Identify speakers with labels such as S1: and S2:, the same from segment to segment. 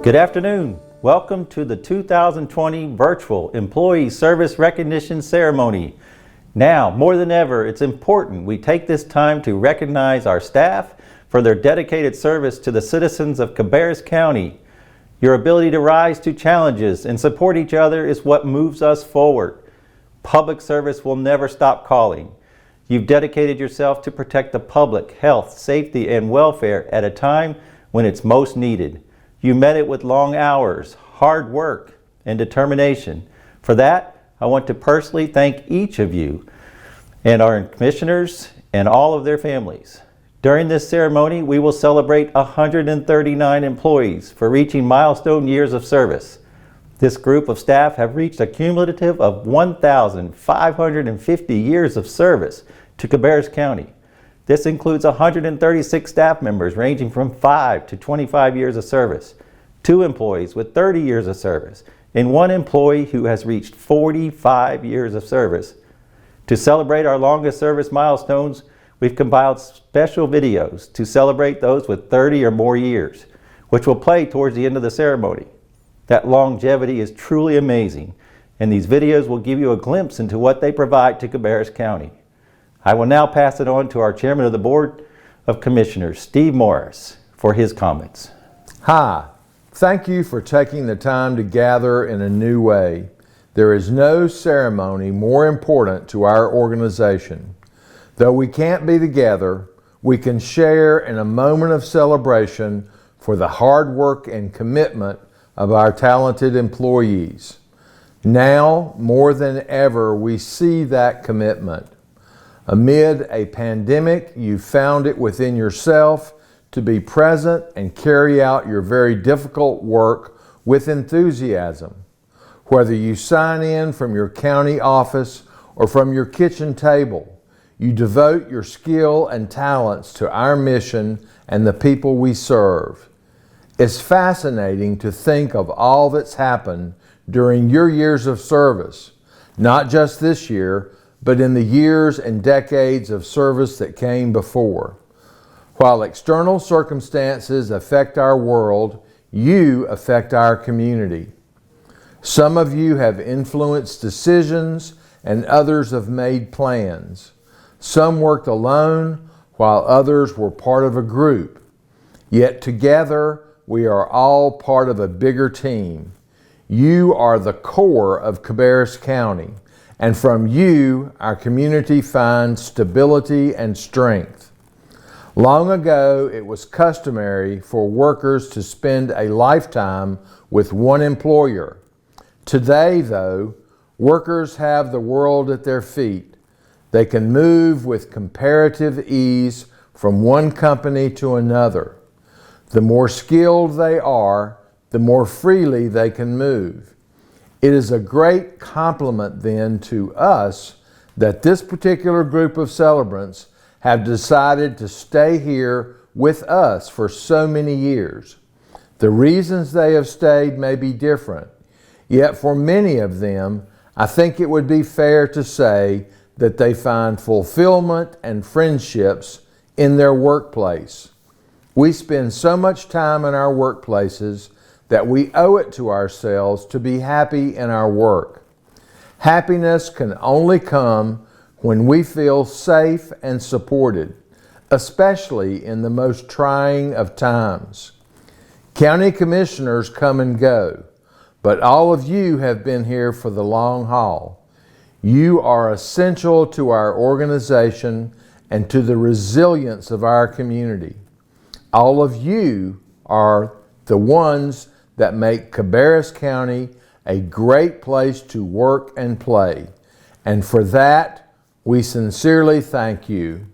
S1: Good afternoon. Welcome to the 2020 Virtual Employee Service Recognition Ceremony. Now, more than ever, it's important we take this time to recognize our staff for their dedicated service to the citizens of Cabarrus County. Your ability to rise to challenges and support each other is what moves us forward. Public service will never stop calling. You've dedicated yourself to protect the public health, safety, and welfare at a time when it's most needed. You met it with long hours, hard work, and determination. For that, I want to personally thank each of you and our commissioners and all of their families. During this ceremony, we will celebrate 139 employees for reaching milestone years of service. This group of staff have reached a cumulative of 1,550 years of service to Cabarrus County. This includes 136 staff members ranging from 5 to 25 years of service, 2 employees with 30 years of service, and 1 employee who has reached 45 years of service. To celebrate our longest service milestones, we've compiled special videos to celebrate those with 30 or more years, which will play towards the end of the ceremony. That longevity is truly amazing, and these videos will give you a glimpse into what they provide to Cabarrus County. I will now pass it on to our Chairman of the Board of Commissioners, Steve Morris, for his comments.
S2: Hi, thank you for taking the time to gather in a new way. There is no ceremony more important to our organization. Though we can't be together, we can share in a moment of celebration for the hard work and commitment of our talented employees. Now, more than ever, we see that commitment. Amid a pandemic, you found it within yourself to be present and carry out your very difficult work with enthusiasm. Whether you sign in from your county office or from your kitchen table, you devote your skill and talents to our mission and the people we serve. It's fascinating to think of all that's happened during your years of service, not just this year, but in the years and decades of service that came before. While external circumstances affect our world, you affect our community. Some of you have influenced decisions and others have made plans. Some worked alone while others were part of a group. Yet together, we are all part of a bigger team. You are the core of Cabarrus County, and from you, our community finds stability and strength. Long ago, it was customary for workers to spend a lifetime with one employer. Today, though, workers have the world at their feet. They can move with comparative ease from one company to another. The more skilled they are, the more freely they can move. It is a great compliment then to us that this particular group of celebrants have decided to stay here with us for so many years. The reasons they have stayed may be different, yet for many of them, I think it would be fair to say that they find fulfillment and friendships in their workplace. We spend so much time in our workplaces that we owe it to ourselves to be happy in our work. Happiness can only come when we feel safe and supported, especially in the most trying of times. County commissioners come and go, but all of you have been here for the long haul. You are essential to our organization and to the resilience of our community. All of you are the ones that make Cabarrus County a great place to work and play. And for that, we sincerely thank you.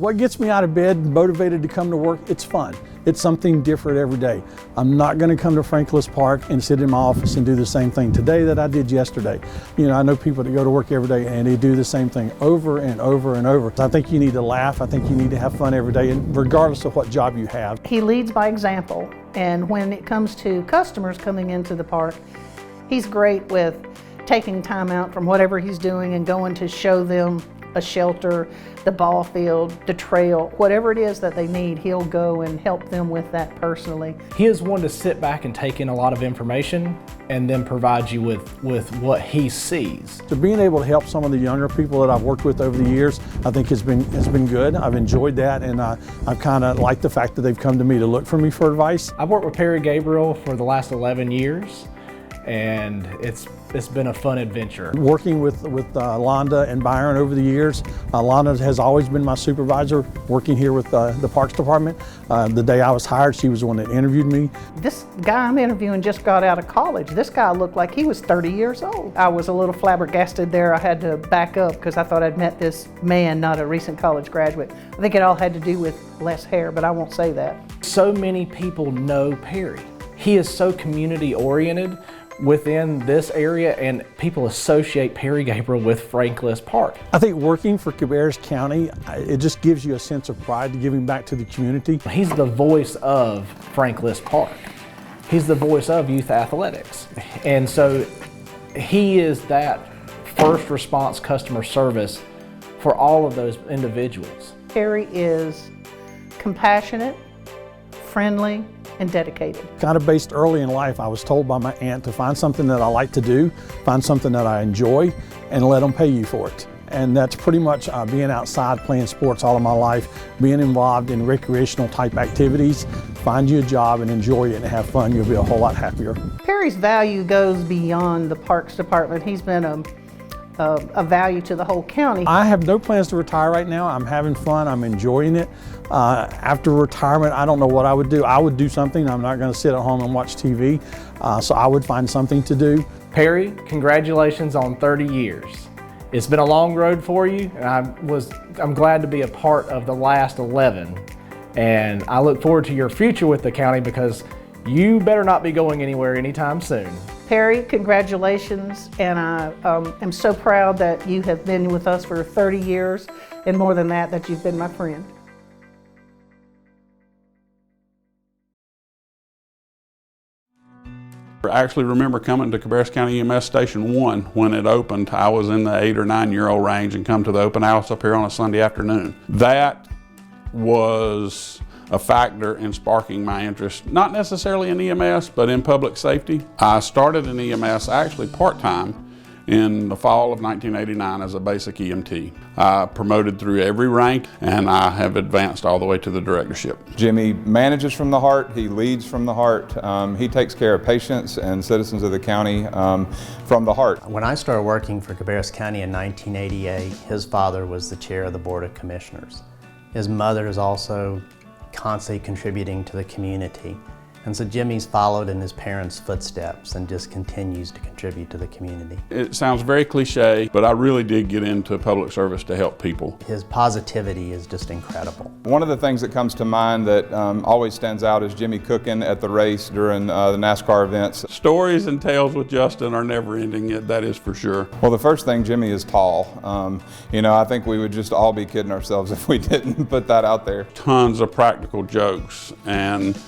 S3: What gets me out of bed, motivated to come to work? It's fun. It's something different every day. I'm not going to come to Franklin Park and sit in my office and do the same thing today that I did yesterday. You know, I know people that go to work every day and they do the same thing over and over and over. I think you need to laugh. I think you need to have fun every day, and regardless of what job you have.
S4: He leads by example, and when it comes to customers coming into the park, he's great with taking time out from whatever he's doing and going to show them a shelter, the ball field, the trail, whatever it is that they need, he'll go and help them with that personally.
S5: He is one to sit back and take in a lot of information and then provide you with what he sees.
S3: So being able to help some of the younger people that I've worked with over the years, I think has been good. I've enjoyed that, and I've kind of liked the fact that they've come to me to look for me for advice.
S5: I've worked with Perry Gabriel for the last 11 years, and it's been a fun adventure.
S3: Working with Londa and Byron over the years, Londa has always been my supervisor working here with the Parks Department. The day I was hired, she was the one that interviewed me.
S4: This guy I'm interviewing just got out of college. This guy looked like he was 30 years old. I was a little flabbergasted there. I had to back up because I thought I'd met this man, not a recent college graduate. I think it all had to do with less hair, but I won't say that.
S5: So many people know Perry. He is so community oriented within this area, and people associate Perry Gabriel with Franklin Park.
S3: I think working for Cabarrus County, it just gives you a sense of pride to giving back to the community.
S5: He's the voice of Franklin Park. He's the voice of youth athletics. And so he is that first response customer service for all of those individuals.
S4: Perry is compassionate, friendly, and dedicated.
S3: Kind of based early in life, I was told by my aunt to find something that I like to do, find something that I enjoy, and let them pay you for it. And that's pretty much being outside playing sports all of my life, being involved in recreational type activities. Find you a job and enjoy it and have fun, you'll be a whole lot happier.
S4: Perry's value goes beyond the Parks Department. He's been a value to the whole county.
S3: I have no plans to retire right now. I'm having fun, I'm enjoying it. After retirement, I don't know what I would do. I would do something. I'm not going to sit at home and watch TV, so I would find something to do.
S5: Perry, congratulations on 30 years. It's been a long road for you, and I'm glad to be a part of the last 11. And I look forward to your future with the county, because you better not be going anywhere anytime soon.
S4: Perry, congratulations, and I am so proud that you have been with us for 30 years, and more than that, that you've been my friend.
S6: I actually remember coming to Cabarrus County EMS Station 1 when it opened. I was in the 8 or 9 year old range and come to the open house up here on a Sunday afternoon. That was a factor in sparking my interest, not necessarily in EMS, but in public safety. I started in EMS actually part-time in the fall of 1989 as a basic EMT. I promoted through every rank, and I have advanced all the way to the directorship.
S7: Jimmy manages from the heart, he leads from the heart, he takes care of patients and citizens of the county from the heart.
S8: When I started working for Cabarrus County in 1988, his father was the chair of the Board of Commissioners. His mother is also constantly contributing to the community. And so Jimmy's followed in his parents' footsteps and just continues to contribute to the community.
S6: It sounds very cliche, but I really did get into public service to help people.
S8: His positivity is just incredible.
S7: One of the things that comes to mind that always stands out is Jimmy cooking at the race during the NASCAR events.
S6: Stories and tales with Justin are never ending, that is for sure.
S7: Well, the first thing, Jimmy is tall. You know, I think we would just all be kidding ourselves if we didn't put that out there.
S6: Tons of practical jokes and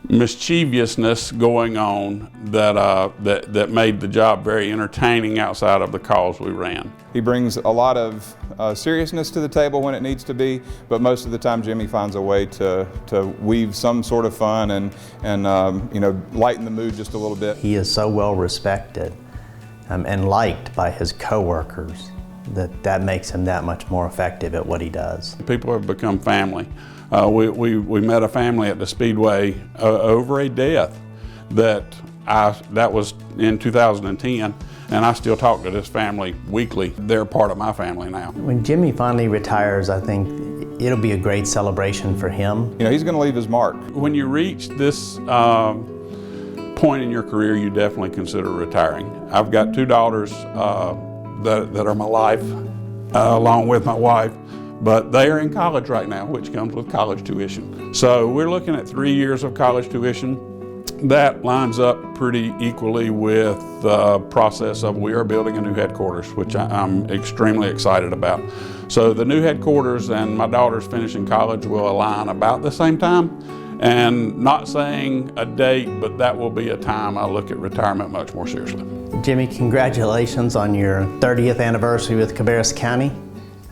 S6: mischievousness going on that made the job very entertaining outside of the calls we ran.
S7: He brings a lot of seriousness to the table when it needs to be, but most of the time Jimmy finds a way to weave some sort of fun and you know, lighten the mood just a little bit.
S8: He is so well respected and liked by his coworkers that makes him that much more effective at what he does.
S6: People have become family. We met a family at the Speedway over a death that was in 2010, and I still talk to this family weekly. They're part of my family now.
S8: When Jimmy finally retires, I think it'll be a great celebration for him.
S7: You know, he's going to leave his mark.
S6: When you reach this point in your career, you definitely consider retiring. I've got 2 daughters that are my life, along with my wife. but they are in college right now, which comes with college tuition. So we're looking at 3 years of college tuition. That lines up pretty equally with the process of we are building a new headquarters, which I'm extremely excited about. So the new headquarters and my daughter's finishing college will align about the same time. And not saying a date, but that will be a time I look at retirement much more seriously.
S8: Jimmy, congratulations on your 30th anniversary with Cabarrus County.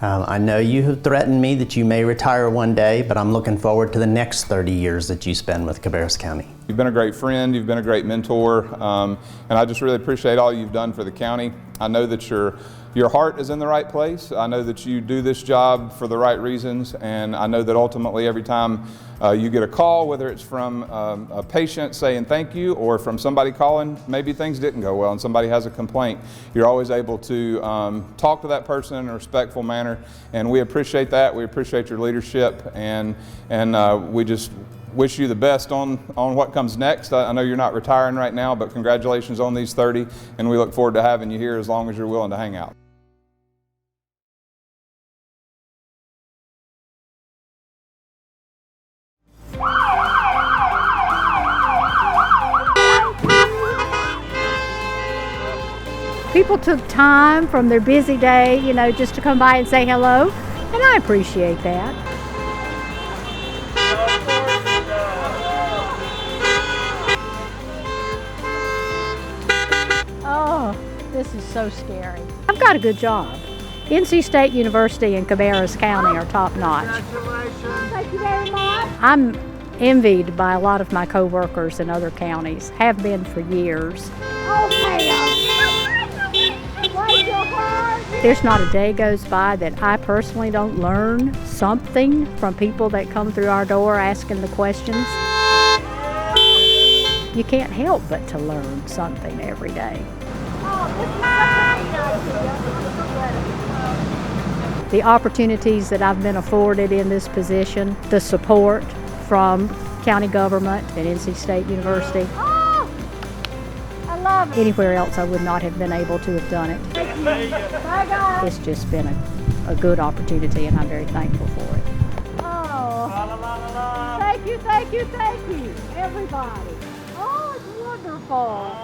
S8: I know you have threatened me that you may retire one day, but I'm looking forward to the next 30 years that you spend with Cabarrus County.
S7: You've been a great friend, you've been a great mentor, and I just really appreciate all you've done for the county. I know that your heart is in the right place. I know that you do this job for the right reasons, and I know that ultimately every time you get a call, whether it's from a patient saying thank you or from somebody calling, maybe things didn't go well and somebody has a complaint, you're always able to talk to that person in a respectful manner, and we appreciate that. We appreciate your leadership, and we just wish you the best on what comes next. I know you're not retiring right now, but congratulations on these 30, and we look forward to having you here as long as you're willing to hang out.
S9: People took time from their busy day, you know, just to come by and say hello, and I appreciate that. Oh, this is so scary. I've got a good job. NC State University and Cabarrus County are top notch. Congratulations. Thank you very much. I'm envied by a lot of my co-workers in other counties, have been for years. There's not a day goes by that I personally don't learn something from people that come through our door asking the questions. You can't help but to learn something every day. The opportunities that I've been afforded in this position, the support from county government and NC State University. Anywhere else I would not have been able to have done it. Bye, guys. It's just been a good opportunity, and I'm very thankful for it. Oh, thank you, thank you, thank you, everybody. Oh, it's wonderful.